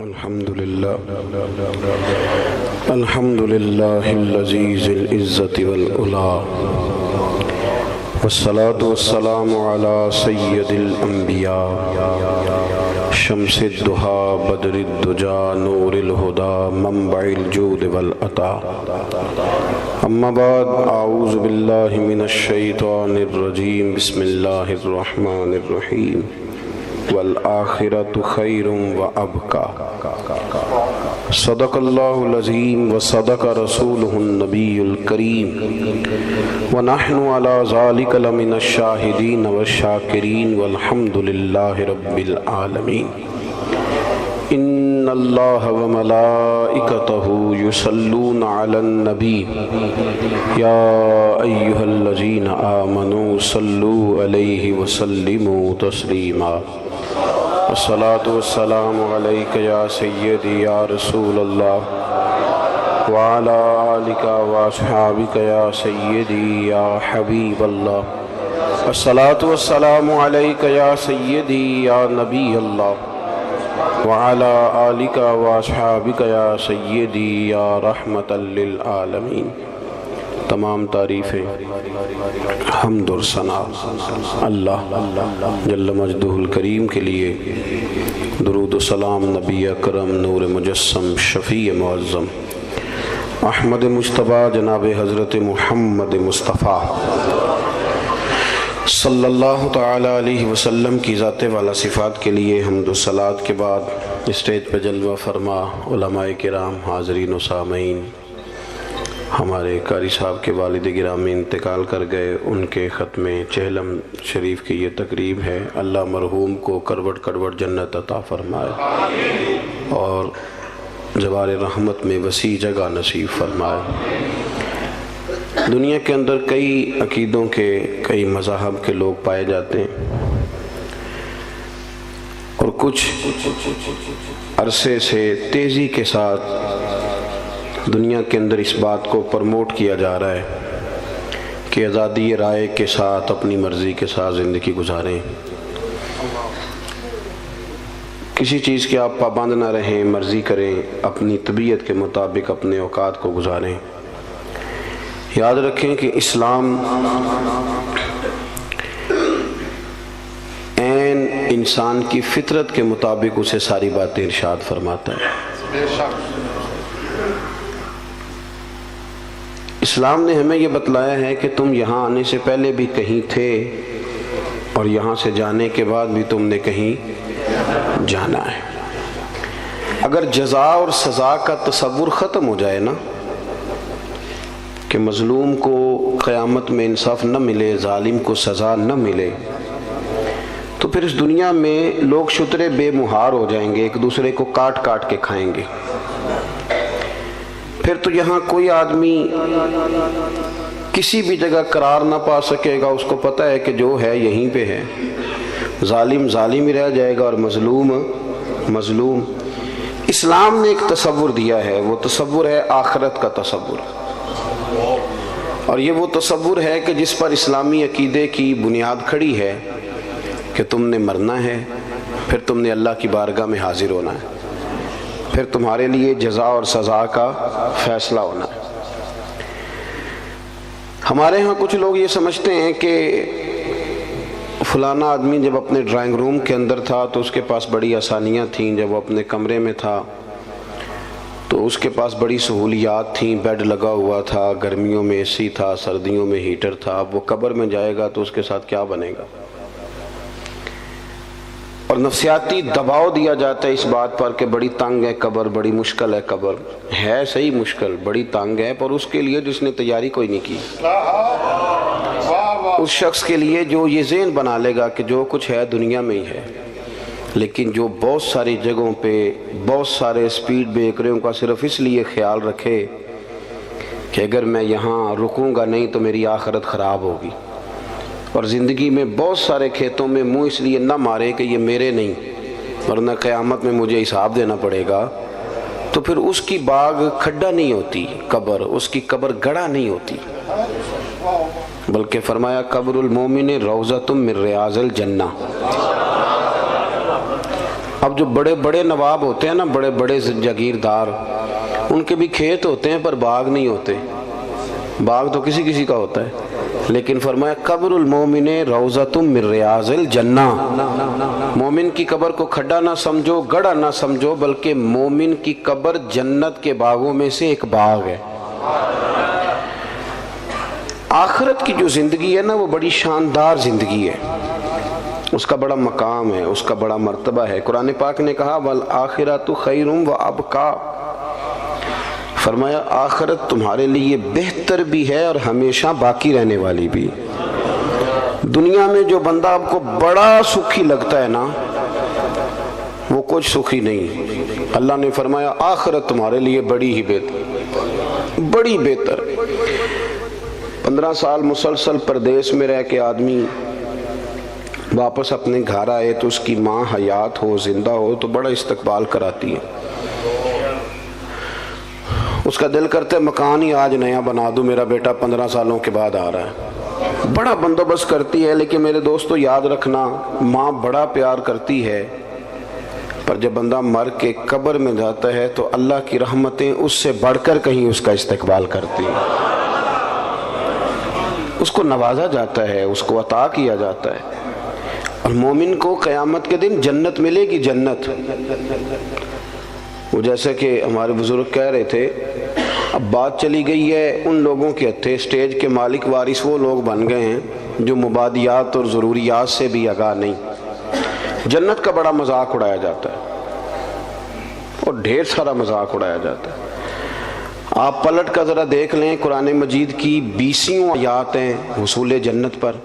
الحمد لله العزيز العزة والعلا والصلاة والسلام على سيد الأنبياء شمس الضحى بدر الدجى نور الهدى منبع الجود والعطاء أما بعد أعوذ بالله من الشيطان الرجيم بسم الله الرحمن الرحيم والآخرة خير وأبقى صدق الله العظيم وصدق رسوله النبي الكريم ونحن على ذلك لمن الشاهدين والشاكرين والحمد لله رب العالمين إن الله وملائكته يصلون على النبي يا أيها الذين آمنوا صلوا عليه وسلموا تسليما الصلاة والسلام عليك يا سيدي يا رسول الله وعلى آلك وأصحابك يا سيدي يا حبيب الله الصلاة والسلام عليك يا سيدي يا نبي الله وعلى آلك وأصحابك يا سيدي يا رحمة للعالمين تمام تعریفیں حمد اور ثنا اللہ جل مجدہ الکریم کے لیے، درود و سلام نبی اکرم نور مجسم شفیع معظم احمد مجتبیٰ جناب حضرت محمد مصطفیٰ صلی اللہ تعالی علیہ وسلم کی ذات والا صفات کے لیے حمد و صلات کے بعد اسٹیج پہ جلوہ فرما علماء کرام، حاضرین و سامعین، ہمارے قاری صاحب کے والد گرامی انتقال کر گئے، ان کے ختم چہلم شریف کی یہ تقریب ہے۔ اللہ مرحوم کو کروٹ کروٹ جنت عطا فرمائے اور جوار رحمت میں وسیع جگہ نصیب فرمائے۔ دنیا کے اندر کئی عقیدوں کے، کئی مذاہب کے لوگ پائے جاتے ہیں، اور کچھ عرصے سے تیزی کے ساتھ دنیا کے اندر اس بات کو پرموٹ کیا جا رہا ہے کہ آزادی رائے کے ساتھ اپنی مرضی کے ساتھ زندگی گزاریں، کسی چیز کے آپ پابند نہ رہیں، مرضی کریں، اپنی طبیعت کے مطابق اپنے اوقات کو گزاریں۔ یاد رکھیں کہ اسلام عین انسان کی فطرت کے مطابق اسے ساری باتیں ارشاد فرماتا ہے۔ اسلام نے ہمیں یہ بتلایا ہے کہ تم یہاں آنے سے پہلے بھی کہیں تھے اور یہاں سے جانے کے بعد بھی تم نے کہیں جانا ہے۔ اگر جزا اور سزا کا تصور ختم ہو جائے نا، کہ مظلوم کو قیامت میں انصاف نہ ملے، ظالم کو سزا نہ ملے، تو پھر اس دنیا میں لوگ شترے بے مہار ہو جائیں گے، ایک دوسرے کو کاٹ کاٹ کے کھائیں گے۔ پھر تو یہاں کوئی آدمی کسی بھی جگہ قرار نہ پا سکے گا، اس کو پتہ ہے کہ جو ہے یہیں پہ ہے، ظالم ظالم ہی رہ جائے گا اور مظلوم مظلوم۔ اسلام نے ایک تصور دیا ہے، وہ تصور ہے آخرت کا تصور، اور یہ وہ تصور ہے کہ جس پر اسلامی عقیدے کی بنیاد کھڑی ہے کہ تم نے مرنا ہے، پھر تم نے اللہ کی بارگاہ میں حاضر ہونا ہے، پھر تمہارے لیے جزا اور سزا کا فیصلہ ہونا ہے۔ ہمارے ہاں کچھ لوگ یہ سمجھتے ہیں کہ فلانا آدمی جب اپنے ڈرائنگ روم کے اندر تھا تو اس کے پاس بڑی آسانیاں تھیں، جب وہ اپنے کمرے میں تھا تو اس کے پاس بڑی سہولیات تھیں، بیڈ لگا ہوا تھا، گرمیوں میں اے سی تھا، سردیوں میں ہیٹر تھا۔ اب وہ قبر میں جائے گا تو اس کے ساتھ کیا بنے گا؟ اور نفسیاتی دباؤ دیا جاتا ہے اس بات پر کہ بڑی تنگ ہے قبر، بڑی مشکل ہے قبر۔ ہے صحیح مشکل، بڑی تنگ ہے، پر اس کے لیے جس نے تیاری کوئی نہیں کی، اس شخص کے لیے جو یہ ذہن بنا لے گا کہ جو کچھ ہے دنیا میں ہی ہے، لیکن جو بہت ساری جگہوں پہ بہت سارے سپیڈ بریکروں کا صرف اس لیے خیال رکھے کہ اگر میں یہاں رکوں گا نہیں تو میری آخرت خراب ہوگی، اور زندگی میں بہت سارے کھیتوں میں منہ اس لیے نہ مارے کہ یہ میرے نہیں ورنہ قیامت میں مجھے حساب دینا پڑے گا، تو پھر اس کی باغ کھڈا نہیں ہوتی قبر، اس کی قبر گڑھا نہیں ہوتی، بلکہ فرمایا قبر المومن روضۃ من ریاض الجنہ۔ اب جو بڑے بڑے نواب ہوتے ہیں نا، بڑے بڑے جاگیردار، ان کے بھی کھیت ہوتے ہیں پر باغ نہیں ہوتے، باغ تو کسی کسی کا ہوتا ہے، لیکن فرمایا قبر المومن روضۃ من ریاض الجنہ، مومن کی قبر کو کھڈا نہ سمجھو، گڑھا نہ سمجھو، بلکہ مومن کی قبر جنت کے باغوں میں سے ایک باغ ہے۔ آخرت کی جو زندگی ہے نا وہ بڑی شاندار زندگی ہے، اس کا بڑا مقام ہے، اس کا بڑا مرتبہ ہے۔ قرآن پاک نے کہا والآخرۃ خیر وابقیٰ، فرمایا آخرت تمہارے لیے بہتر بھی ہے اور ہمیشہ باقی رہنے والی بھی۔ دنیا میں جو بندہ آپ کو بڑا سکھی لگتا ہے نا وہ کچھ سکھی نہیں، اللہ نے فرمایا آخرت تمہارے لیے بڑی ہی بہتر، بڑی بہتر۔ 15 سال مسلسل پردیس میں رہ کے آدمی واپس اپنے گھر آئے تو اس کی ماں حیات ہو، زندہ ہو تو بڑا استقبال کراتی ہے، اس کا دل کرتا ہے مکان ہی آج نیا بنا دوں، میرا بیٹا 15 سالوں کے بعد آ رہا ہے، بڑا بندوبست کرتی ہے۔ لیکن میرے دوستو یاد رکھنا، ماں بڑا پیار کرتی ہے، پر جب بندہ مر کے قبر میں جاتا ہے تو اللہ کی رحمتیں اس سے بڑھ کر کہیں اس کا استقبال کرتی ہیں، اس کو نوازا جاتا ہے، اس کو عطا کیا جاتا ہے۔ اور مومن کو قیامت کے دن جنت ملے گی، جنت۔ وہ جیسا کہ ہمارے بزرگ کہہ رہے تھے، اب بات چلی گئی ہے ان لوگوں کے ہتھے، اسٹیج کے مالک وارث وہ لوگ بن گئے ہیں جو مبادیات اور ضروریات سے بھی آگاہ نہیں۔ جنت کا بڑا مذاق اڑایا جاتا ہے اور ڈھیر سارا مذاق اڑایا جاتا ہے۔ آپ پلٹ کا ذرا دیکھ لیں، قرآن مجید کی 20 آیات ہیں حصول جنت پر،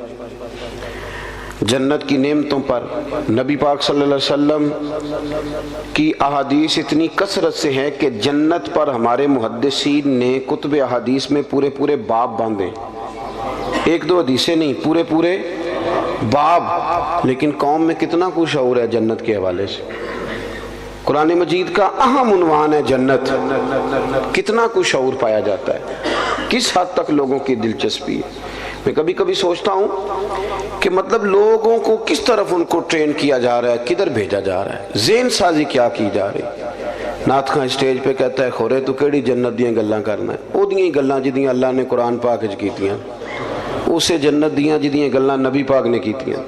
جنت کی نعمتوں پر۔ نبی پاک صلی اللہ علیہ وسلم کی احادیث اتنی کثرت سے ہے کہ جنت پر ہمارے محدثین نے کتب احادیث میں پورے پورے باب باندھے، ایک دو حدیثیں نہیں، پورے پورے باب۔ لیکن قوم میں کتنا کچھ شعور ہے جنت کے حوالے سے؟ قرآن مجید کا اہم عنوان ہے جنت، کتنا کچھ شعور پایا جاتا ہے، کس حد تک لوگوں کی دلچسپی ہے۔ میں کبھی کبھی سوچتا ہوں کہ مطلب لوگوں کو کس طرف ان کو ٹرین کیا جا رہا ہے، کدھر بھیجا جا رہا ہے، ذہن سازی کیا کی جا رہی۔ نعت خاں اسٹیج پہ کہتا ہے خورے تو کیڑی جنت دیاں گلاں کرنا ہے، او دیاں گلاں جدیاں اللہ نے قرآن پاک وچ کیتیاں، اسے جنت دیاں جدیاں گلاں نبی پاک نے کیتیاں۔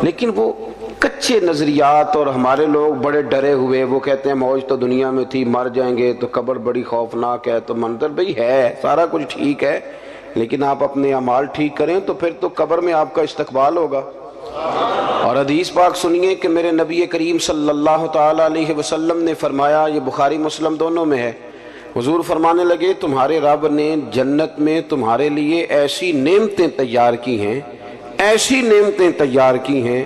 لیکن وہ کچے نظریات، اور ہمارے لوگ بڑے ڈرے ہوئے، وہ کہتے ہیں موج تو دنیا میں تھی، مر جائیں گے تو قبر بڑی خوفناک ہے، تو منظر بھئی ہے سارا کچھ ٹھیک ہے، لیکن آپ اپنے اعمال ٹھیک کریں تو پھر تو قبر میں آپ کا استقبال ہوگا۔ اور حدیث پاک سنیے کہ میرے نبی کریم صلی اللہ تعالی علیہ وسلم نے فرمایا، یہ بخاری مسلم دونوں میں ہے، حضور فرمانے لگے تمہارے رب نے جنت میں تمہارے لیے ایسی نعمتیں تیار کی ہیں، ایسی نعمتیں تیار کی ہیں،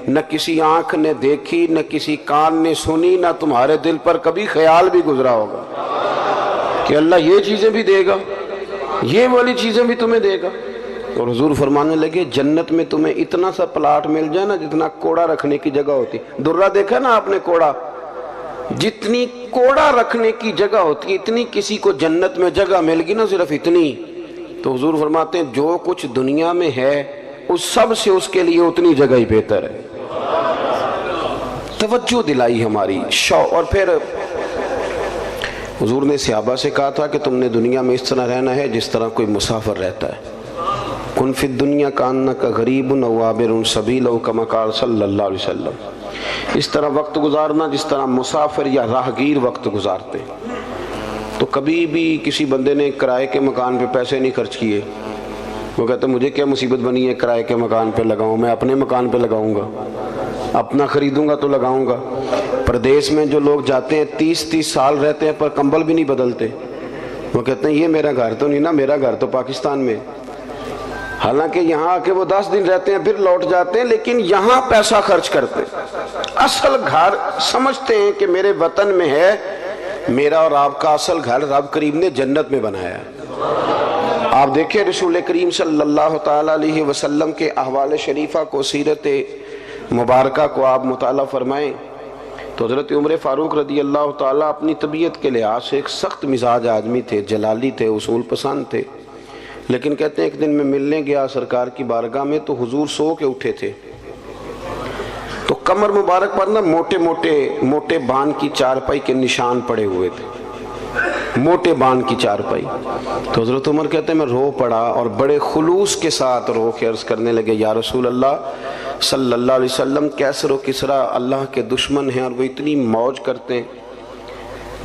نہ کسی آنکھ نے دیکھی، نہ کسی کان نے سنی، نہ تمہارے دل پر کبھی خیال بھی گزرا ہوگا کہ اللہ یہ چیزیں بھی دے گا، یہ والی چیزیں بھی تمہیں دے گا۔ اور حضور فرمانے لگے جنت میں تمہیں اتنا سا پلاٹ مل جائے نا جتنا کوڑا رکھنے کی جگہ ہوتی، درہ دیکھا نا آپ نے کوڑا، جتنی کوڑا رکھنے کی جگہ ہوتی ہے اتنی کسی کو جنت میں جگہ مل گی نا، صرف اتنی۔ تو حضور فرماتے ہیں جو کچھ دنیا میں ہے اس سب سے اس کے لیے اتنی جگہ ہی بہتر ہے۔ توجہ دلائی ہماری شوق۔ اور پھر حضور نے صحابہ سے کہا تھا کہ تم نے دنیا میں اس طرح رہنا ہے جس طرح کوئی مسافر رہتا ہے، کن فی الدنیا کانک غریب او عابر سبیل او کما قال صلی اللہ علیہ وسلم، اس طرح وقت گزارنا جس طرح مسافر یا راہگیر وقت گزارتے۔ تو کبھی بھی کسی بندے نے کرائے کے مکان پہ پیسے نہیں خرچ کیے، وہ کہتے مجھے کیا مصیبت بنی ہے کرائے کے مکان پہ لگاؤں، میں اپنے مکان پہ لگاؤں گا، اپنا خریدوں گا تو لگاؤں گا۔ پردیس میں جو لوگ جاتے ہیں 30 سال رہتے ہیں پر کمبل بھی نہیں بدلتے، وہ کہتے ہیں یہ میرا گھر تو نہیں نا، میرا گھر تو پاکستان میں، حالانکہ یہاں آ کے وہ 10 دن رہتے ہیں پھر لوٹ جاتے ہیں، لیکن یہاں پیسہ خرچ کرتے ہیں۔ اصل گھر سمجھتے ہیں کہ میرے وطن میں ہے، میرا اور آپ کا اصل گھر رب کریم نے جنت میں بنایا ہے۔ آپ دیکھیں رسول کریم صلی اللہ تعالی علیہ وسلم کے احوال شریفہ کو، سیرت مبارکہ کو آپ مطالعہ فرمائیں تو حضرت عمر فاروق رضی اللہ تعالیٰ اپنی طبیعت کے لحاظ سے ایک سخت مزاج آدمی تھے، جلالی تھے، اصول پسند تھے، لیکن کہتے ہیں ایک دن میں ملنے گیا سرکار کی بارگاہ میں تو حضور سو کے اٹھے تھے، تو کمر مبارک پر نا موٹے بان کی چارپائی کے نشان پڑے ہوئے تھے، موٹے بان کی چارپائی۔ تو حضرت عمر کہتے ہیں میں رو پڑا اور بڑے خلوص کے ساتھ رو کے عرض کرنے لگے یا رسول اللہ صلی اللہ علیہ وسلم، کیسر و کسریٰ اللہ کے دشمن ہیں اور وہ اتنی موج کرتے ہیں،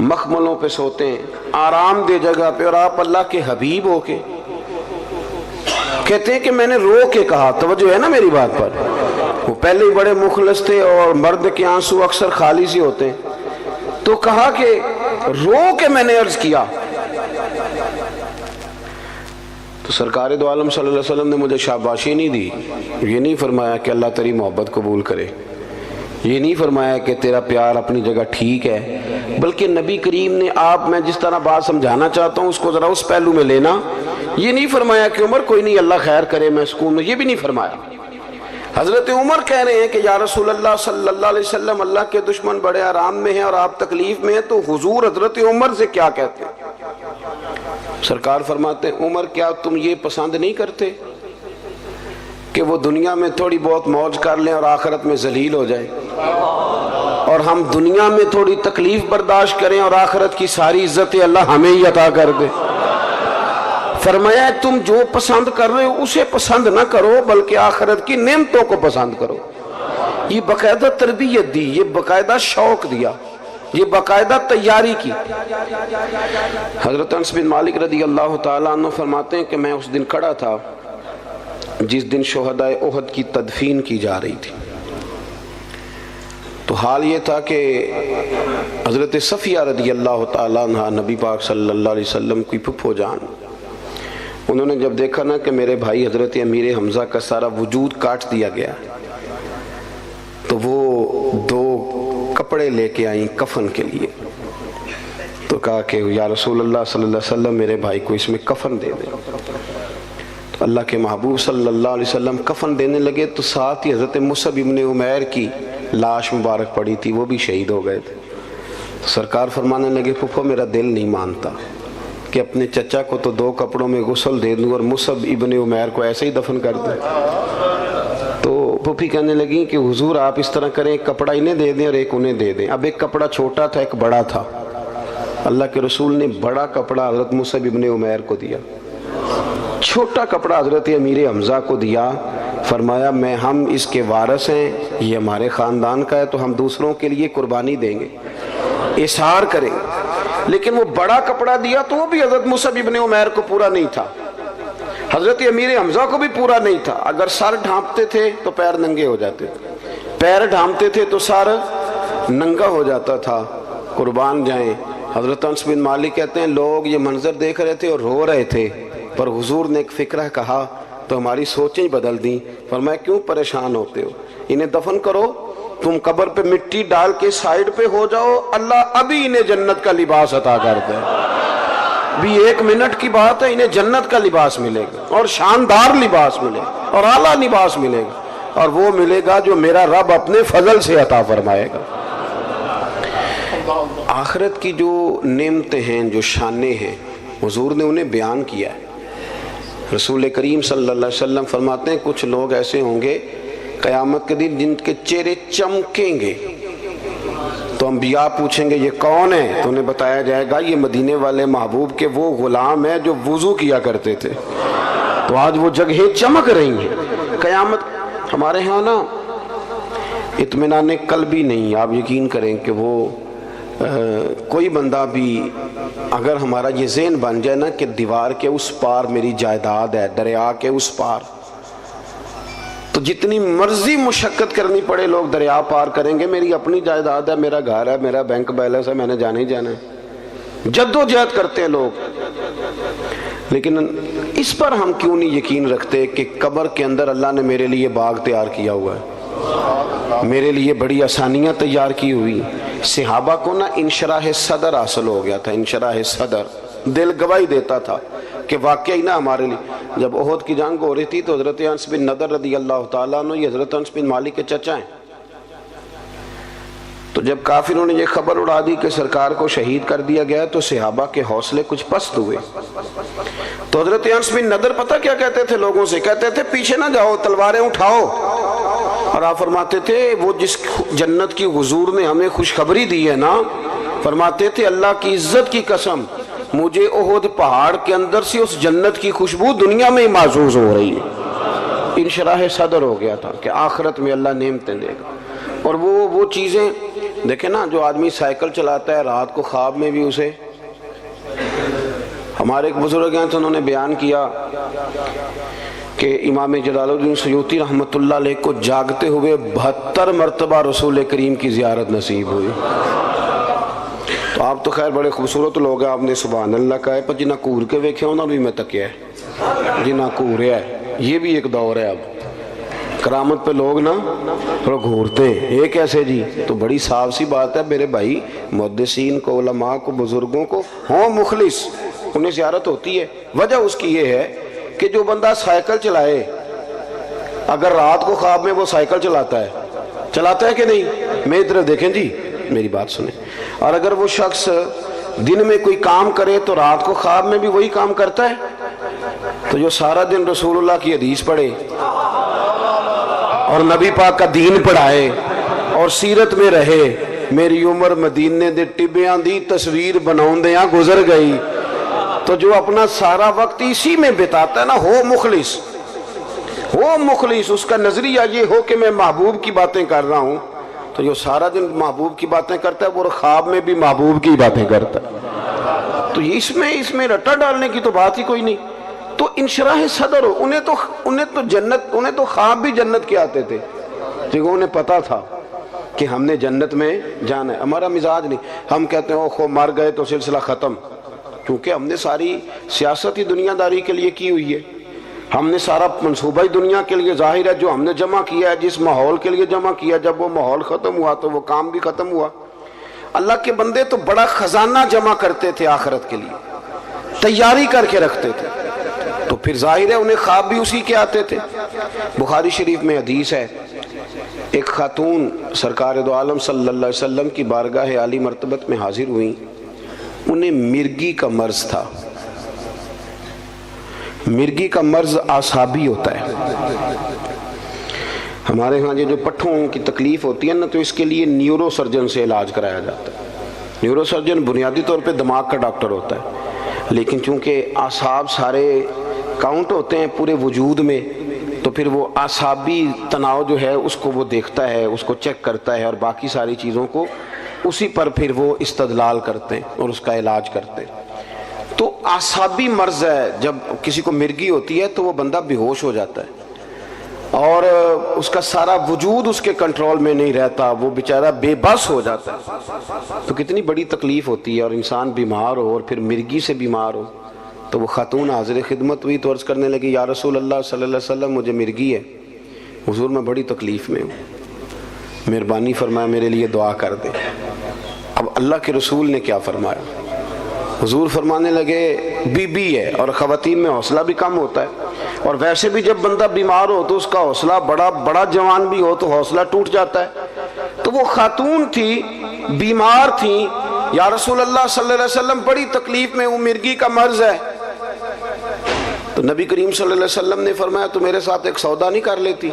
مخملوں پہ سوتے ہیں، آرام دہ جگہ پہ، اور آپ اللہ کے حبیب ہو کے کہتے ہیں کہ میں نے رو کے کہا، توجہ ہے نا میری بات پر، وہ پہلے ہی بڑے مخلص تھے اور مرد کے آنسو اکثر خالی سے ہوتے ہیں، تو کہا کہ رو کے میں نے عرض کیا۔ تو سرکار دو عالم صلی اللہ علیہ وسلم نے مجھے شاباشی نہیں دی، یہ نہیں فرمایا کہ اللہ تیری محبت قبول کرے، یہ نہیں فرمایا کہ تیرا پیار اپنی جگہ ٹھیک ہے، بلکہ نبی کریم نے آپ میں جس طرح بات سمجھانا چاہتا ہوں اس کو ذرا اس پہلو میں لینا۔ یہ نہیں فرمایا کہ عمر کوئی نہیں اللہ خیر کرے میں سکون میں، یہ بھی نہیں فرمایا۔ حضرت عمر کہہ رہے ہیں کہ یا رسول اللہ صلی اللہ علیہ وسلم اللہ کے دشمن بڑے آرام میں ہیں اور آپ تکلیف میں ہیں، تو حضور حضرت عمر سے کیا کہتے ہیں؟ سرکار فرماتے ہیں عمر کیا تم یہ پسند نہیں کرتے کہ وہ دنیا میں تھوڑی بہت موج کر لیں اور آخرت میں ذلیل ہو جائیں، اور ہم دنیا میں تھوڑی تکلیف برداشت کریں اور آخرت کی ساری عزت اللہ ہمیں ہی عطا کر دے؟ فرمایا تم جو پسند کر رہے ہو اسے پسند نہ کرو بلکہ آخرت کی نعمتوں کو پسند کرو۔ یہ باقاعدہ تربیت دی، یہ باقاعدہ شوق دیا، یہ باقاعدہ تیاری کی۔ حضرت انس بن مالک رضی اللہ تعالیٰ عنہ فرماتے ہیں کہ میں اس دن کھڑا تھا جس دن شہدائے احد کی تدفین کی جا رہی تھی، تو حال یہ تھا کہ حضرت صفیہ رضی اللہ تعالیٰ عنہ نبی پاک صلی اللہ علیہ وسلم کی پھپھو جان، انہوں نے جب دیکھا نا کہ میرے بھائی حضرت امیر حمزہ کا سارا وجود کاٹ دیا گیا، تو وہ 2 کپڑے لے کے آئیں کفن کے لیے، تو کہا کہ یا رسول اللہ صلی اللہ علیہ وسلم میرے بھائی کو اس میں کفن دے دیں۔ تو اللہ کے محبوب صلی اللہ علیہ وسلم کفن دینے لگے تو ساتھ ہی حضرت مصعب ابن عمیر کی لاش مبارک پڑی تھی، وہ بھی شہید ہو گئے تھے۔ تو سرکار فرمانے لگے پھپھو میرا دل نہیں مانتا کہ اپنے چچا کو تو 2 کپڑوں میں غسل دے دوں اور مصعب ابن عمیر کو ایسے ہی دفن کر دیں۔ تو پھپھی کہنے لگی کہ حضور آپ اس طرح کریں، ایک کپڑا انہیں دے دیں اور ایک انہیں دے دیں۔ اب ایک کپڑا چھوٹا تھا ایک بڑا تھا، اللہ کے رسول نے بڑا کپڑا حضرت مصعب ابن عمیر کو دیا، چھوٹا کپڑا حضرت امیر حمزہ کو دیا، فرمایا میں ہم اس کے وارث ہیں، یہ ہمارے خاندان کا ہے، تو ہم دوسروں کے لیے قربانی دیں گے، اظہار کریں گے۔ لیکن وہ بڑا کپڑا دیا تو وہ بھی حضرت مصعب ابن عمیر کو پورا نہیں تھا، حضرت امیر حمزہ کو بھی پورا نہیں تھا۔ اگر سر ڈھانپتے تھے تو پیر ننگے ہو جاتے تھے، پیر ڈھانپتے تھے تو سر ننگا ہو جاتا تھا، قربان جائیں۔ حضرت انس بن مالک کہتے ہیں لوگ یہ منظر دیکھ رہے تھے اور رو رہے تھے، پر حضور نے ایک فکرہ کہا تو ہماری سوچیں بدل دیں۔ فرمایا کیوں پریشان ہوتے ہو، انہیں دفن کرو، تم قبر پہ مٹی ڈال کے سائیڈ پہ ہو جاؤ، اللہ ابھی انہیں جنت کا لباس عطا کر دے۔ بھی 1 منٹ کی بات ہے، انہیں جنت کا لباس ملے گا اور شاندار لباس ملے گا اور اعلیٰ لباس ملے گا، اور وہ ملے گا جو میرا رب اپنے فضل سے عطا فرمائے گا۔ آخرت کی جو نعمتیں ہیں، جو شانیں ہیں، حضور نے انہیں بیان کیا ہے۔ رسول کریم صلی اللہ علیہ وسلم فرماتے ہیں کچھ لوگ ایسے ہوں گے قیامت کے دن جن کے چہرے چمکیں گے، تو انبیاء پوچھیں گے یہ کون ہے، تو انہیں بتایا جائے گا یہ مدینے والے محبوب کے وہ غلام ہیں جو وضو کیا کرتے تھے، تو آج وہ جگہیں چمک رہی ہیں۔ قیامت ہمارے ہاں نا اطمینان قلبی نہیں، آپ یقین کریں کہ وہ کوئی بندہ بھی اگر ہمارا یہ ذہن بن جائے نا کہ دیوار کے اس پار میری جائیداد ہے، دریا کے اس پار، تو جتنی مرضی مشقت کرنی پڑے لوگ دریا پار کریں گے، میری اپنی جائیداد ہے، میرا گھر ہے، میرا بینک بیلنس ہے، میں نے جانا ہی جانا ہے، جد و جہد کرتے ہیں لوگ۔ لیکن اس پر ہم کیوں نہیں یقین رکھتے کہ قبر کے اندر اللہ نے میرے لیے باغ تیار کیا ہوا ہے، میرے لیے بڑی آسانیاں تیار کی ہوئی۔ صحابہ کو نا انشراح صدر حاصل ہو گیا تھا، انشراح صدر، دل گواہی دیتا تھا کہ واقعی نا ہمارے لیے جب احد کی جنگ ہو رہی تھی تو حضرت انس بن نضر رضی اللہ تعالیٰ عنہ، یہ حضرت انس بن مالک کے چچا ہیں، تو جب کافروں نے یہ خبر اڑا دی کہ سرکار کو شہید کر دیا گیا تو صحابہ کے حوصلے کچھ پست ہوئے، تو حضرت انس بن نضر پتہ کیا کہتے تھے لوگوں سے، کہتے تھے پیچھے نہ جاؤ، تلواریں اٹھاؤ، اور آپ فرماتے تھے وہ جس جنت کی حضور نے ہمیں خوشخبری دی ہے نا، فرماتے تھے اللہ کی عزت کی قسم مجھے احد پہاڑ کے اندر سے اس جنت کی خوشبو دنیا میں ہی محسوس ہو رہی ہے۔ انشراح صدر ہو گیا تھا کہ آخرت میں اللہ نعمتیں دے گا۔ اور وہ چیزیں دیکھیں نا، جو آدمی سائیکل چلاتا ہے رات کو خواب میں بھی اسے، ہمارے ایک بزرگ ہیں تو انہوں نے بیان کیا کہ امام جلال الدین سیوطی رحمۃ اللہ علیہ کو جاگتے ہوئے 72 مرتبہ رسول کریم کی زیارت نصیب ہوئی۔ تو آپ تو خیر بڑے خوبصورت لوگ ہیں، آپ نے سبحان اللہ کہا ہے، پر جنہ کور کے ویکھے ہونا بھی میں تکیا ہے، جنہ کور ہے، یہ بھی ایک دور ہے۔ اب کرامت پہ لوگ نا تھوڑا گھورتے ہیں، یہ کیسے جی؟ تو بڑی صاف سی بات ہے میرے بھائی، محدثین کو، علماء کو، بزرگوں کو ہوں مخلص، انہیں زیارت ہوتی ہے۔ وجہ اس کی یہ ہے کہ جو بندہ سائیکل چلائے، اگر رات کو خواب میں وہ سائیکل چلاتا ہے کہ نہیں؟ میری طرف دیکھیں جی، میری بات سنیں۔ اور اگر وہ شخص دن میں کوئی کام کرے تو رات کو خواب میں بھی وہی کام کرتا ہے، تو جو سارا دن رسول اللہ کی حدیث پڑھے اور نبی پاک کا دین پڑھائے اور سیرت میں رہے، میری عمر مدینے دے ٹبیاں دی تصویر بناؤندیاں گزر گئی، تو جو اپنا سارا وقت اسی میں بتاتا ہے نا، ہو مخلص، اس کا نظریہ یہ ہو کہ میں محبوب کی باتیں کر رہا ہوں، تو جو سارا دن محبوب کی باتیں کرتا ہے وہ خواب میں بھی محبوب کی باتیں کرتا ہے۔ تو اس میں رٹا ڈالنے کی تو بات ہی کوئی نہیں۔ تو انشراح صدر ہو، انہیں تو خواب بھی جنت کے آتے تھے، کیونکہ انہیں پتا تھا کہ ہم نے جنت میں جانا ہے۔ ہمارا مزاج نہیں، ہم کہتے ہیں خو مر گئے تو سلسلہ ختم، کیونکہ ہم نے ساری سیاست ہی دنیا داری کے لیے کی ہوئی ہے، ہم نے سارا منصوبہ ہی دنیا کے لیے، ظاہر ہے جو ہم نے جمع کیا ہے، جس ماحول کے لیے جمع کیا، جب وہ ماحول ختم ہوا تو وہ کام بھی ختم ہوا۔ اللہ کے بندے تو بڑا خزانہ جمع کرتے تھے آخرت کے لیے، تیاری کر کے رکھتے تھے، تو پھر ظاہر ہے انہیں خواب بھی اسی کے آتے تھے۔ بخاری شریف میں حدیث ہے، ایک خاتون سرکار دو عالم صلی اللہ علیہ وسلم کی بارگاہ عالی مرتبت میں حاضر ہوئیں، انہیں مرگی کا مرض تھا۔ مرگی کا مرض اعصابی ہوتا ہے، ہمارے ہاں جو پٹھوں کی تکلیف ہوتی ہے نا، تو اس کے لیے نیورو سرجن سے علاج کرایا جاتا ہے۔ نیورو سرجن بنیادی طور پہ دماغ کا ڈاکٹر ہوتا ہے، لیکن چونکہ اعصاب سارے کاؤنٹ ہوتے ہیں پورے وجود میں، تو پھر وہ اعصابی تناؤ جو ہے اس کو وہ دیکھتا ہے، اس کو چیک کرتا ہے، اور باقی ساری چیزوں کو اسی پر پھر وہ استدلال کرتے ہیں اور اس کا علاج کرتے ہیں۔ تو اعصابی مرض ہے، جب کسی کو مرگی ہوتی ہے تو وہ بندہ بے ہوش ہو جاتا ہے اور اس کا سارا وجود اس کے کنٹرول میں نہیں رہتا، وہ بیچارہ بے بس ہو جاتا ہے۔ تو کتنی بڑی تکلیف ہوتی ہے، اور انسان بیمار ہو اور پھر مرگی سے بیمار ہو۔ تو وہ خاتون حاضر خدمت ہوئی تو عرض کرنے لگی، یا رسول اللہ صلی اللہ علیہ وسلم مجھے مرگی ہے، حضور میں بڑی تکلیف میں ہوں، مہربانی فرمایا میرے لیے دعا کر دے۔ اب اللہ کے رسول نے کیا فرمایا؟ حضور فرمانے لگے بی بی ہے، اور خواتین میں حوصلہ بھی کم ہوتا ہے، اور ویسے بھی جب بندہ بیمار ہو تو اس کا حوصلہ بڑا جوان بھی ہو تو حوصلہ ٹوٹ جاتا ہے۔ تو وہ خاتون تھی، بیمار تھی، یا رسول اللہ صلی اللہ علیہ وسلم بڑی تکلیف میں ہوں، مرگی کا مرض ہے۔ تو نبی کریم صلی اللہ علیہ وسلم نے فرمایا تو میرے ساتھ ایک سودا نہیں کر لیتی؟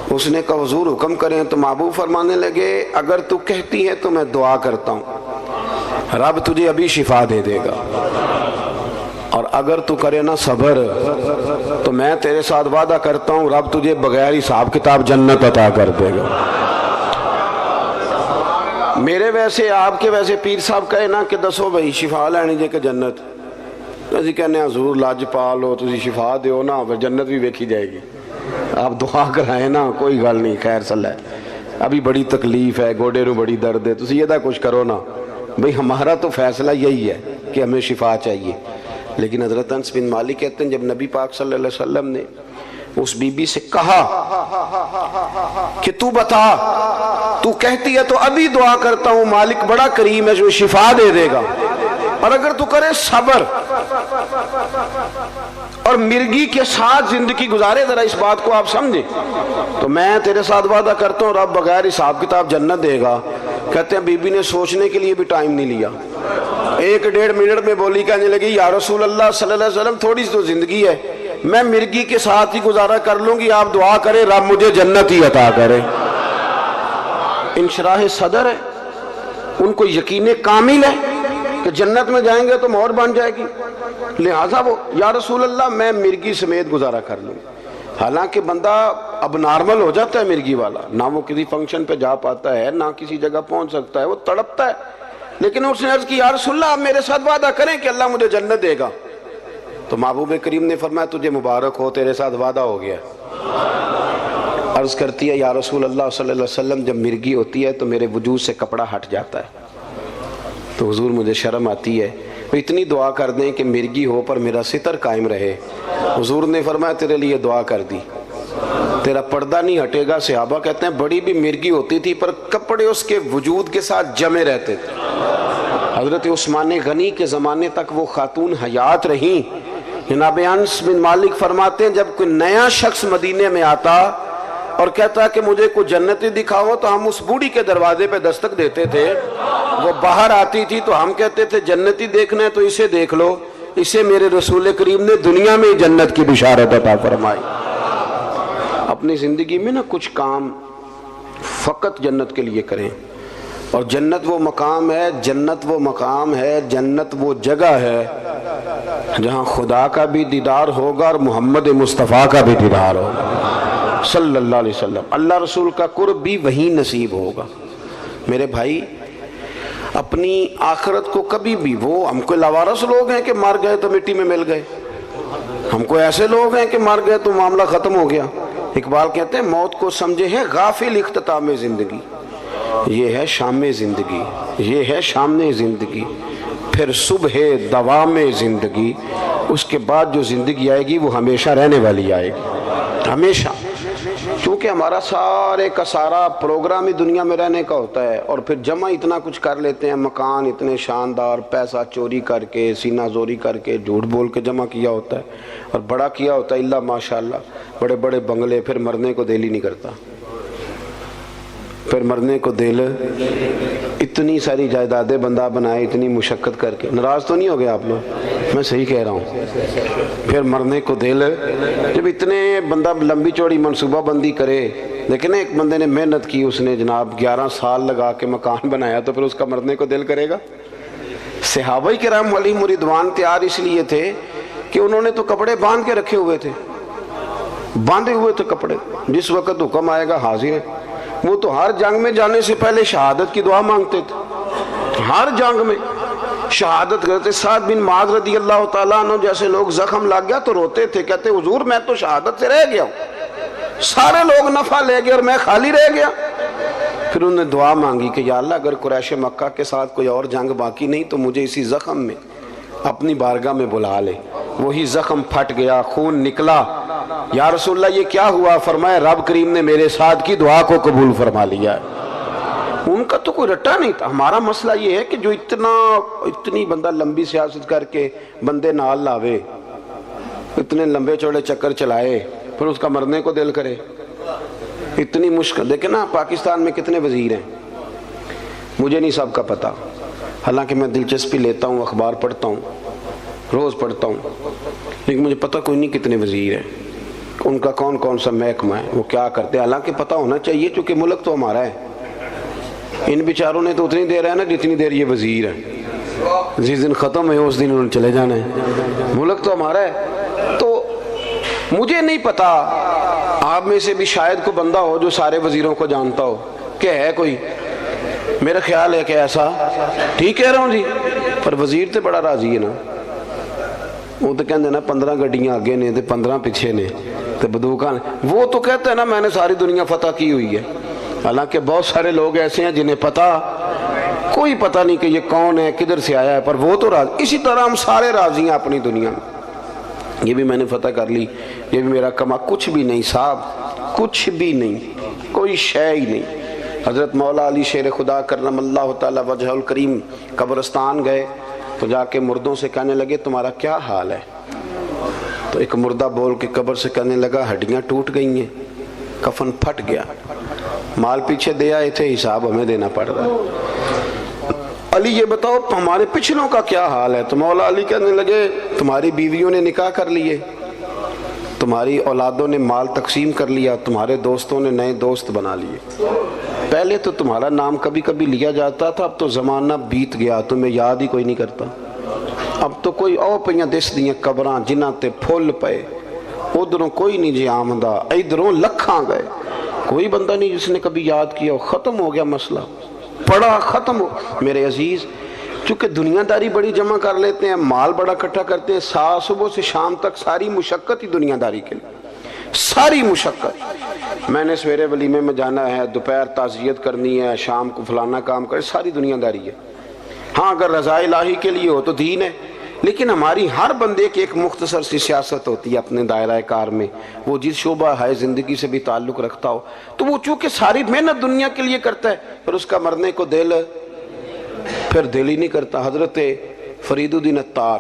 اس نے کہا حضور حکم کریں۔ تو محبوب فرمانے لگے اگر تو کہتی ہے تو میں دعا کرتا ہوں رب تجھے ابھی شفا دے دے گا، اور اگر تو کرے نا صبر تو میں تیرے ساتھ وعدہ کرتا ہوں رب تجھے بغیر حساب کتاب جنت عطا کر دے گا۔ میرے ویسے آپ کے ویسے پیر صاحب کہے نا کہ دسو بھائی شفا لینی جے کہ جنت، اسی کہنے حضور لاج پال ہو تسی شفا دیو نا پھر جنت بھی ویکھی جائے گی، آپ دعا کرائیں نا، کوئی گل نہیں، خیر صلی اللہ، ابھی بڑی تکلیف ہے، گوڑے نو بڑی درد ہے، تسی یہ دا کچھ کرو نا بھئی، ہمارا تو فیصلہ یہی ہے کہ ہمیں شفا چاہیے۔ لیکن حضرت انس بن مالک کہتے ہیں جب نبی پاک صلی اللہ علیہ وسلم نے اس بی بی سے کہا کہ تو بتا، تو کہتی ہے تو ابھی دعا کرتا ہوں، مالک بڑا کریم ہے جو شفا دے دے گا، اور اگر تو کرے صبر اور مرگی کے ساتھ زندگی گزارے، ذرا اس بات کو آپ سمجھیں، تو میں تیرے ساتھ وعدہ کرتا ہوں رب بغیر حساب کتاب جنت دے گا۔ کہتے ہیں بی بی نے سوچنے کے لیے بھی ٹائم نہیں لیا، 1-1.5 منٹ میں بولی، کہنے لگی یا رسول اللہ صلی اللہ علیہ وسلم تھوڑی سی تو زندگی ہے، میں مرغی کے ساتھ ہی گزارا کر لوں گی، آپ دعا کریں رب مجھے جنت ہی عطا کرے۔ انشراح صدر ہے، ان کو یقین کامل ہے کہ جنت میں جائیں گے تو مہر بن جائے گی، لہٰذا وہ یا رسول اللہ میں مرغی سمیت گزارا کر لوں۔ حالانکہ بندہ اب نارمل ہو جاتا ہے مرغی والا، نہ وہ کسی فنکشن پہ جا پاتا ہے، نہ کسی جگہ پہنچ سکتا ہے، وہ تڑپتا ہے، لیکن اس نے عرض کی یا رسول اللہ آپ میرے ساتھ وعدہ کریں کہ اللہ مجھے جنت دے گا۔ تو محبوب کریم نے فرمایا تجھے مبارک ہو، تیرے ساتھ وعدہ ہو گیا۔ عرض کرتی ہے یا رسول اللہ صلی اللہ علیہ وسلم جب مرغی ہوتی ہے تو میرے وجود سے کپڑا ہٹ جاتا ہے، تو حضور مجھے شرم آتی ہے، اتنی دعا کر دیں کہ مرغی ہو پر میرا ستر قائم رہے۔ حضور نے فرمایا تیرے لیے دعا کر دی، تیرا پردہ نہیں ہٹے گا۔ صحابہ کہتے ہیں بڑی بھی مرغی ہوتی تھی پر کپڑے اس کے وجود کے ساتھ جمے رہتے تھے۔ حضرت عثمان غنی کے زمانے تک وہ خاتون حیات رہیں۔ جناب انس بن مالک فرماتے ہیں جب کوئی نیا شخص مدینے میں آتا اور کہتا کہ مجھے کوئی جنتی دکھاؤ تو ہم اس بوڑھی کے دروازے پہ دستک دیتے تھے، وہ باہر آتی تھی تو ہم کہتے تھے جنتی دیکھنا ہے تو اسے دیکھ لو، اسے میرے رسول کریم نے دنیا میں جنت کی بشارت عطا فرمائی۔ اپنی زندگی میں نا کچھ کام فقط جنت کے لیے کریں، اور جنت وہ مقام ہے، جنت وہ مقام ہے، جنت وہ جگہ ہے جہاں خدا کا بھی دیدار ہوگا اور محمد مصطفیٰ کا بھی دیدار ہوگا صلی اللہ علیہ وسلم۔ اللہ رسول کا قرب بھی وہیں نصیب ہوگا۔ میرے بھائی اپنی آخرت کو کبھی بھی، وہ ہم کوئی لاوارث لوگ ہیں کہ مر گئے تو مٹی میں مل گئے، ہم کوئی ایسے لوگ ہیں کہ مر گئے تو معاملہ ختم ہو گیا۔ اقبال کہتے ہیں موت کو سمجھے ہیں غافل اختتام زندگی، یہ ہے شام زندگی، یہ ہے شام زندگی، پھر صبح دوام زندگی، اس کے بعد جو زندگی آئے گی وہ ہمیشہ رہنے والی آئے گی، ہمیشہ۔ کیونکہ ہمارا سارے کا سارا پروگرام ہی دنیا میں رہنے کا ہوتا ہے، اور پھر جمع اتنا کچھ کر لیتے ہیں، مکان اتنے شاندار، پیسہ چوری کر کے، سینہ زوری کر کے، جھوٹ بول کے جمع کیا ہوتا ہے، اور بڑا کیا ہوتا ہے، اللہ ماشاءاللہ بڑے بڑے بنگلے، پھر مرنے کو دل ہی نہیں کرتا، پھر مرنے کو دل، اتنی ساری جائیدادیں بندہ بنائے اتنی مشقت کر کے۔ ناراض تو نہیں ہو گئے آپ لوگ؟ میں صحیح کہہ رہا ہوں، پھر مرنے کو دل، جب اتنے بندہ لمبی چوڑی منصوبہ بندی کرے، لیکن ایک بندے نے محنت کی، اس نے جناب 11 سال لگا کے مکان بنایا، تو پھر اس کا مرنے کو دل کرے گا؟ صحابہ کرام علیہم رضوان تیار اس لیے تھے کہ انہوں نے تو کپڑے باندھ کے رکھے ہوئے تھے، باندھے ہوئے تھے کپڑے، جس وقت حکم آئے گا حاضر ہے۔ وہ تو ہر جنگ میں جانے سے پہلے شہادت کی دعا مانگتے تھے، ہر جنگ میں شہادت کرتے۔ سعد بن معاذ رضی اللہ تعالیٰ عنہ جیسے لوگ زخم لگ گیا تو روتے تھے، کہتے حضور میں تو شہادت سے رہ گیا ہوں، سارے لوگ نفع لے گئے اور میں خالی رہ گیا۔ پھر انہوں نے دعا مانگی کہ یا اللہ اگر قریش مکہ کے ساتھ کوئی اور جنگ باقی نہیں تو مجھے اسی زخم میں اپنی بارگاہ میں بلا لے۔ وہی زخم پھٹ گیا، خون نکلا۔ یا رسول اللہ یہ کیا ہوا؟ فرمایا رب کریم نے میرے ساتھ کی دعا کو قبول فرما لیا ہے۔ ان کا تو کوئی رٹا نہیں تھا۔ ہمارا مسئلہ یہ ہے کہ جو اتنی بندہ لمبی سیاست کر کے بندے نال لاوے، اتنے لمبے چوڑے چکر چلائے، پھر اس کا مرنے کو دل کرے، اتنی مشکل۔ دیکھیں نا پاکستان میں کتنے وزیر ہیں، مجھے نہیں سب کا پتہ، حالانکہ میں دلچسپی لیتا ہوں، اخبار پڑھتا ہوں، روز پڑھتا ہوں، لیکن مجھے پتہ کوئی نہیں کتنے وزیر ہیں، ان کا کون کون سا محکمہ ہے، وہ کیا کرتے ہیں۔ حالانکہ پتہ ہونا چاہیے چونکہ ملک تو ہمارا ہے۔ ان بیچاروں نے تو اتنی دیر ہے نا جتنی دیر یہ وزیر ہیں، جس دن ختم ہے اس دن انہوں نے چلے جانا ہے۔ ملک تو ہمارا ہے۔ تو مجھے نہیں پتا، آپ میں سے بھی شاید کوئی بندہ ہو جو سارے وزیروں کو جانتا ہو کہ ہے کوئی، میرا خیال ہے کہ ایسا، ٹھیک کہہ رہا ہوں جی، پر وزیر تو بڑا راضی ہے نا، وہ تو کہتے ہیں نا 15 گڈیاں آگے نے تے 15 پیچھے نے تے بدوکاں نے، وہ تو کہتے ہیں نا میں نے ساری دنیا فتح کی ہوئی ہے۔ حالانکہ بہت سارے لوگ ایسے ہیں جنہیں کوئی پتہ نہیں کہ یہ کون ہے، کدھر سے آیا ہے، پر وہ تو راضی۔ اسی طرح ہم سارے راضی ہیں اپنی دنیا میں، یہ بھی میں نے فتح کر لی، یہ بھی میرا کما، کچھ بھی نہیں صاحب، کچھ بھی نہیں، کوئی شے ہی نہیں۔ حضرت مولا علی شیر خدا کرم اللہ تعالی وجہ الکریم قبرستان گئے تو جا کے مردوں سے کہنے لگے تمہارا کیا حال ہے؟ تو ایک مردہ بول کے قبر سے کہنے لگا ہڈیاں ٹوٹ گئی ہیں، کفن پھٹ گیا، مال پیچھے دے آئے تھے، حساب ہمیں دینا پڑ رہا ہے۔ علی یہ بتاؤ ہمارے پچھلوں کا کیا حال ہے؟ تو مولا علی کہنے لگے تمہاری بیویوں نے نکاح کر لیے، تمہاری اولادوں نے مال تقسیم کر لیا، تمہارے دوستوں نے نئے دوست بنا لیے۔ پہلے تو تمہارا نام کبھی کبھی لیا جاتا تھا، اب تو زمانہ بیت گیا، تمہیں یاد ہی کوئی نہیں کرتا۔ اب تو کوئی او پہ دس دیاں قبراں جنہاں تے پھول پے، ادھروں کوئی نہیں جی آمدہ، ادھروں لکھاں گئے، کوئی بندہ نہیں جس نے کبھی یاد کیا۔ ختم ہو گیا مسئلہ، پڑا ختم ہو۔ میرے عزیز، چونکہ دنیا داری بڑی جمع کر لیتے ہیں، مال بڑا اکٹھا کرتے ہیں، صبح سے شام تک ساری مشقت ہی دنیا داری کے لیے، ساری مشقت۔ میں نے سویرے ولیمے میں جانا ہے، دوپہر تعزیت کرنی ہے، شام کو فلانا کام کرے، ساری دنیا داری ہے۔ ہاں اگر رضا الہی کے لیے ہو تو دین ہے، لیکن ہماری ہر بندے کی ایک مختصر سی سیاست ہوتی ہے اپنے دائرہ کار میں، وہ جس شعبہ ہے زندگی سے بھی تعلق رکھتا ہو، تو وہ چونکہ ساری محنت دنیا کے لیے کرتا ہے، پھر اس کا مرنے کو دل ہی نہیں کرتا۔ حضرت فرید الدین عطار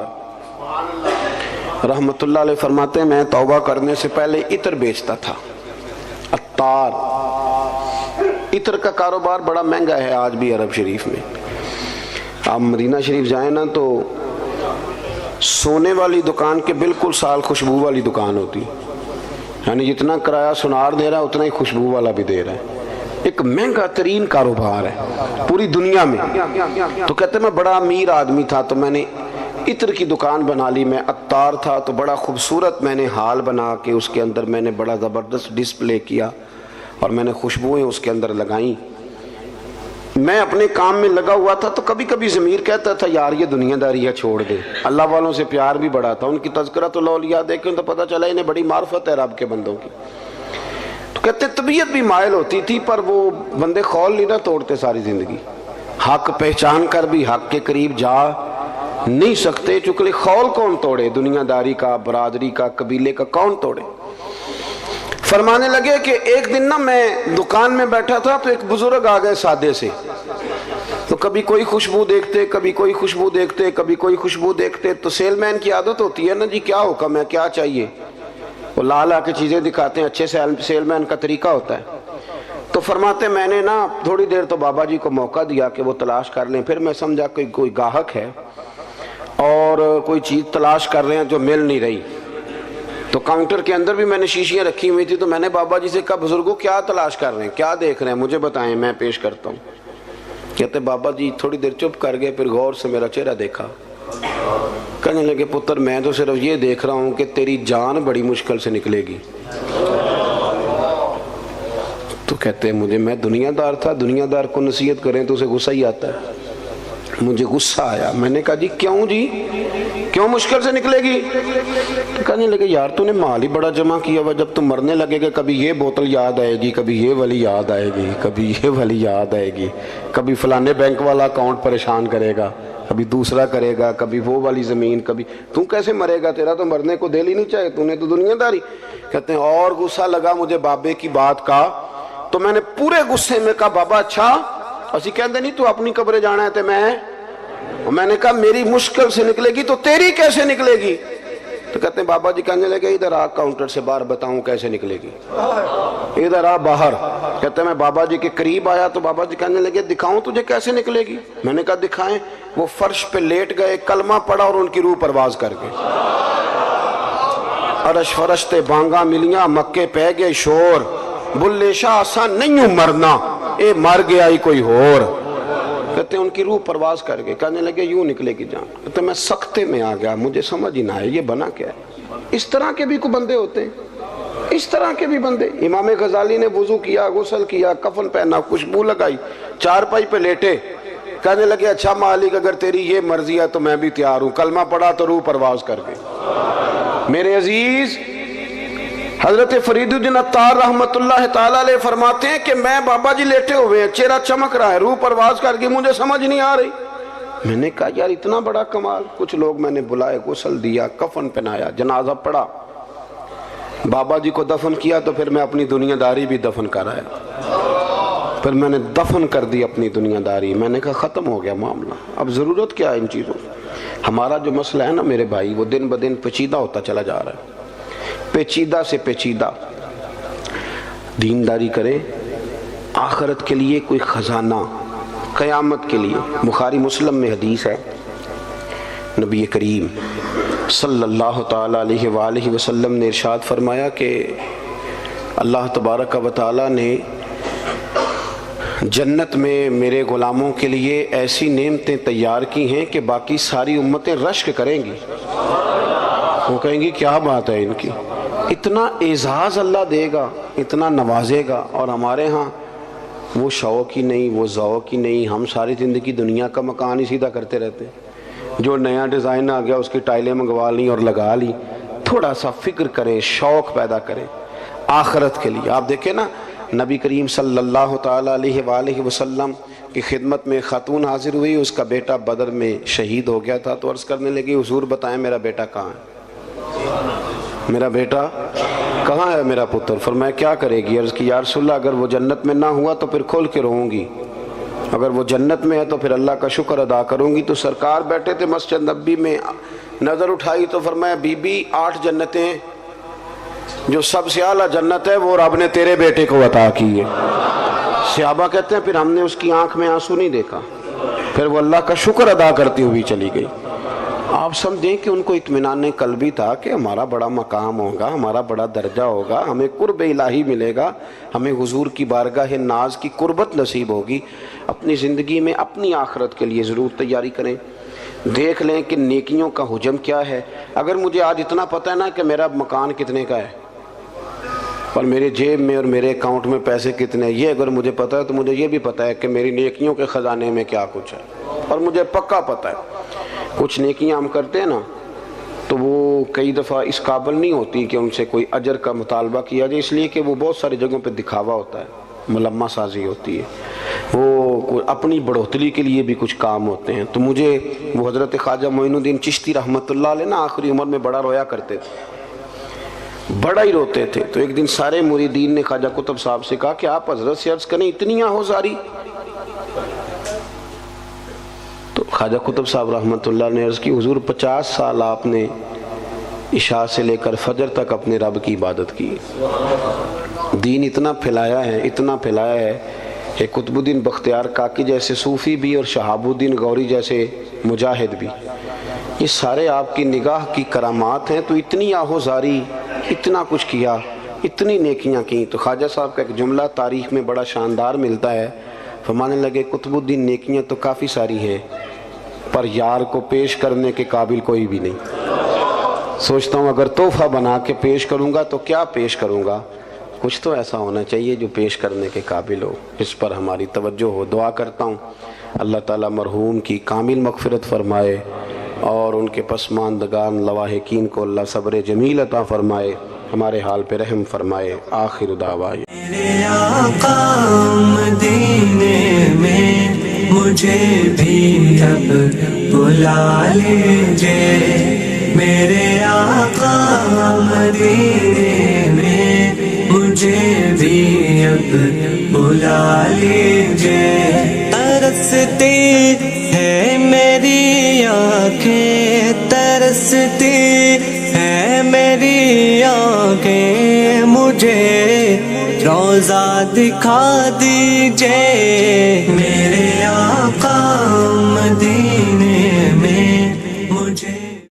رحمت اللہ علیہ فرماتے ہیں، میں توبہ کرنے سے پہلے عطر بیچتا تھا۔ عطار، عطر کا کاروبار بڑا مہنگا ہے آج بھی عرب شریف میں۔ آپ مدینہ شریف جائیں نا تو سونے والی دکان کے بالکل سال خوشبو والی دکان ہوتی، یعنی جتنا کرایہ سنار دے رہا ہے اتنا ہی خوشبو والا بھی دے رہا ہے۔ ایک مہنگا ترین کاروبار ہے پوری دنیا میں۔ تو کہتے ہیں میں بڑا امیر آدمی تھا تو میں نے عطر کی دکان بنا لی، میں عطار تھا تو بڑا خوبصورت میں نے ہال بنا کے اس کے اندر میں نے بڑا زبردست ڈسپلے کیا اور میں نے خوشبوئیں اس کے اندر لگائیں۔ میں اپنے کام میں لگا ہوا تھا تو کبھی کبھی ضمیر کہتا تھا یار یہ دنیا داری ہے چھوڑ دے۔ اللہ والوں سے پیار بھی بڑا تھا، ان کی تذکرۃ الاولیاء دیکھیں تو پتہ چلا انہیں بڑی معرفت ہے رب کے بندوں کی۔ تو کہتے طبیعت بھی مائل ہوتی تھی پر وہ بندے خول نہیں نہ توڑتے ساری زندگی، حق پہچان کر بھی حق کے قریب جا نہیں سکتے، چونکہ خول کون توڑے؟ دنیا داری کا، برادری کا، قبیلے کا کون توڑے؟ فرمانے لگے کہ ایک دن نا میں دکان میں بیٹھا تھا تو ایک بزرگ آ گئے سادے سے، تو کبھی کوئی خوشبو دیکھتے، کبھی کوئی خوشبو دیکھتے، کبھی کوئی خوشبو دیکھتے۔ تو سیل مین کی عادت ہوتی ہے نا جی کیا حکم ہے، کیا چاہیے، وہ لا لا کے چیزیں دکھاتے ہیں، اچھے سیل مین کا طریقہ ہوتا ہے۔ تو فرماتے میں نے نا تھوڑی دیر تو بابا جی کو موقع دیا کہ وہ تلاش کر لیں، پھر میں سمجھا کہ کوئی گاہک ہے اور کوئی چیز تلاش کر رہے ہیں جو مل نہیں رہی۔ تو کاؤنٹر کے اندر بھی میں نے شیشیاں رکھی ہوئی تھی، تو میں نے بابا جی سے کہا بزرگوں کیا تلاش کر رہے ہیں، کیا دیکھ رہے ہیں، مجھے بتائیں میں پیش کرتا ہوں۔ کہتے بابا جی تھوڑی دیر چپ کر گئے، پھر غور سے میرا چہرہ دیکھا، کہنے لگے پتر میں تو صرف یہ دیکھ رہا ہوں کہ تیری جان بڑی مشکل سے نکلے گی۔ تو کہتے ہیں میں دنیا دار تھا، دنیا دار کو نصیحت کریں تو اسے غصہ ہی آتا ہے، مجھے غصہ آیا۔ میں نے کہا جی کیوں مشکل سے نکلے گی؟ تو کہنے لگے یار تو نے مال ہی بڑا جمع کیا ہوا، جب تم مرنے لگے گا کبھی یہ بوتل یاد آئے گی، کبھی یہ والی یاد آئے گی، کبھی یہ والی یاد آئے گی، کبھی فلانے بینک والا اکاؤنٹ پریشان کرے گا، کبھی دوسرا کرے گا، کبھی وہ والی زمین، کبھی تو کیسے مرے گا، تیرا تو مرنے کو دل ہی نہیں چاہے، تو نے تو دنیا داری۔ کہتے ہیں اور غصہ لگا مجھے بابے کی بات کا، تو میں نے پورے غصے میں کہا بابا اچھا اسی کہتے نہیں تو اپنی قبر جانا ہے، میں نے کہا میری مشکل سے نکلے گی تو تیری کیسے نکلے گی؟ تو کہتے ہیں بابا جی کہنے لگے ادھر آ کاؤنٹر سے باہر بتاؤں کیسے نکلے گی، ادھر آ باہر۔ کہتے ہیں میں بابا جی کے قریب آیا تو بابا جی کہنے لگے دکھاؤں تجھے کیسے نکلے گی؟ میں نے کہا دکھائیں۔ وہ فرش پہ لیٹ گئے، کلمہ پڑا اور ان کی روح پرواز کر گئے۔ عرش فرشتے بانگا ملیاں، مکے پہ گئے شور، بلے شاہ آسان نہیں ہوں مرنا، اے مر گیا ہی کوئی اور۔ کہتے ہیں ان کی روح پرواز کر گئے، کہنے لگے یوں نکلے گی جان۔ کہتے ہیں میں سختے میں آ گیا، مجھے سمجھ ہی نہ آئے یہ بنا کیا ہے۔ اس طرح کے بھی کوئی بندے ہوتے ہیں، اس طرح کے بھی بندے۔ امام غزالی نے وضو کیا، غسل کیا، کفن پہنا، خوشبو لگائی، چارپائی پہ لیٹے، کہنے لگے اچھا مالک اگر تیری یہ مرضی ہے تو میں بھی تیار ہوں۔ کلمہ پڑھا تو روح پرواز کر گئے۔ میرے عزیز، حضرت فرید الدین عطار رحمت اللہ تعالیٰ علیہ فرماتے ہیں کہ میں بابا جی لیٹے ہوئے ہیں، چہرہ چمک رہا ہے، روح پرواز کر کے مجھے سمجھ نہیں آ رہی۔ میں نے کہا یار اتنا بڑا کمال۔ کچھ لوگ میں نے بلائے، غسل دیا، کفن پہنایا، جنازہ پڑھا، بابا جی کو دفن کیا، تو پھر میں اپنی دنیا داری بھی دفن کرایا، پھر میں نے دفن کر دی اپنی دنیا داری۔ میں نے کہا ختم ہو گیا معاملہ، اب ضرورت کیا ہے ان چیزوں کی؟ ہمارا جو مسئلہ ہے نا میرے بھائی، وہ دن بدن پیچیدہ ہوتا چلا جا رہا ہے، پیچیدہ سے پیچیدہ۔ دینداری کریں، آخرت کے لیے کوئی خزانہ، قیامت کے لیے۔ بخاری مسلم میں حدیث ہے، نبی کریم صلی اللہ تعالیٰ علیہ وآلہ وسلم نے ارشاد فرمایا کہ اللہ تبارک و تعالیٰ نے جنت میں میرے غلاموں کے لیے ایسی نعمتیں تیار کی ہیں کہ باقی ساری امتیں رشک کریں گی، وہ کہیں گی کیا بات ہے ان کی، اتنا اعزاز اللہ دے گا، اتنا نوازے گا، اور ہمارے ہاں وہ شوق ہی نہیں، وہ ذوق ہی نہیں، ہم ساری زندگی دنیا کا مکان ہی سیدھا کرتے رہتے ہیں، جو نیا ڈیزائن آ گیا اس کی ٹائلیں منگوا لیں اور لگا لی۔ تھوڑا سا فکر کریں، شوق پیدا کریں آخرت کے لیے۔ آپ دیکھیں نا، نبی کریم صلی اللہ تعالیٰ علیہ وآلہ وسلم کی خدمت میں خاتون حاضر ہوئی، اس کا بیٹا بدر میں شہید ہو گیا تھا، تو عرض کرنے لگی حضور بتائیں میرا بیٹا کہاں ہے، میرا بیٹا کہاں ہے میرا پتر؟ فرمایا کیا کرے گی؟ عرض کی یا رسول اللہ اگر وہ جنت میں نہ ہوا تو پھر کھول کے روؤں گی، اگر وہ جنت میں ہے تو پھر اللہ کا شکر ادا کروں گی۔ تو سرکار بیٹھے تھے مسجد نبی میں، نظر اٹھائی تو فرمایا بی بی 8 جنتیں ہیں، جو سب سے اعلیٰ جنت ہے وہ رب نے تیرے بیٹے کو عطا کی ہے۔ صحابہ کہتے ہیں پھر ہم نے اس کی آنکھ میں آنسو نہیں دیکھا، پھر وہ اللہ کا شکر ادا کرتی ہوئی چلی گئی۔ آپ سمجھیں کہ ان کو اطمینان قلبی تھا کہ ہمارا بڑا مقام ہوگا، ہمارا بڑا درجہ ہوگا، ہمیں قرب الہی ملے گا، ہمیں حضور کی بارگاہ ناز کی قربت نصیب ہوگی۔ اپنی زندگی میں اپنی آخرت کے لیے ضرور تیاری کریں، دیکھ لیں کہ نیکیوں کا حجم کیا ہے۔ اگر مجھے آج اتنا پتہ ہے نا کہ میرا مکان کتنے کا ہے اور میرے جیب میں اور میرے اکاؤنٹ میں پیسے کتنے ہیں، یہ اگر مجھے پتہ ہے تو مجھے یہ بھی پتہ ہے کہ میری نیکیوں کے خزانے میں کیا کچھ ہے، اور مجھے پکا پتہ ہے کچھ نیکیاں ہم کرتے ہیں نا تو وہ کئی دفعہ اس قابل نہیں ہوتی کہ ان سے کوئی اجر کا مطالبہ کیا جائے، اس لیے کہ وہ بہت ساری جگہوں پہ دکھاوا ہوتا ہے، ملمہ سازی ہوتی ہے، وہ اپنی بڑھوتری کے لیے بھی کچھ کام ہوتے ہیں۔ تو مجھے وہ حضرت خواجہ معین الدین چشتی رحمۃ اللہ علیہ نا آخری عمر میں بڑا رویا کرتے تھے، بڑا ہی روتے تھے۔ تو ایک دن سارے مریدین نے خواجہ قطب صاحب سے کہا کہ آپ حضرت سے عرض کریں اتنی آہوزاری؟ تو خواجہ قطب صاحب رحمۃ اللہ نے عرض کی حضور 50 سال آپ نے عشاء سے لے کر فجر تک اپنے رب کی عبادت کی، دین اتنا پھیلایا ہے، اتنا پھیلایا ہے کہ قطب الدین بختیار کاکی جیسے صوفی بھی اور شہاب الدین غوری جیسے مجاہد بھی، یہ سارے آپ کی نگاہ کی کرامات ہیں۔ تو اتنی آہوزاری، اتنا کچھ کیا، اتنی نیکیاں کی۔ تو خواجہ صاحب کا ایک جملہ تاریخ میں بڑا شاندار ملتا ہے، فرمانے لگے قطب الدین نیکیاں تو کافی ساری ہیں پر یار کو پیش کرنے کے قابل کوئی بھی نہیں۔ سوچتا ہوں اگر تحفہ بنا کے پیش کروں گا تو کیا پیش کروں گا، کچھ تو ایسا ہونا چاہیے جو پیش کرنے کے قابل ہو، اس پر ہماری توجہ ہو۔ دعا کرتا ہوں اللہ تعالیٰ مرحوم کی کامل مغفرت فرمائے اور ان کے پسماندگان لواحقین کو اللہ صبر جمیل عطا فرمائے، ہمارے حال پہ رحم فرمائے۔ آخر دعوانا میرے آقا مدینے میں مجھے بھی اب بلا لیجئے، میرے آقا مدینے میں مجھے بھی اب بلا لیجئے۔ ترستی ہے میری آنکھیں، ترستی ہے میری آنکھیں، مجھے روضہ دکھا دیجئے، میرے آقا مدینے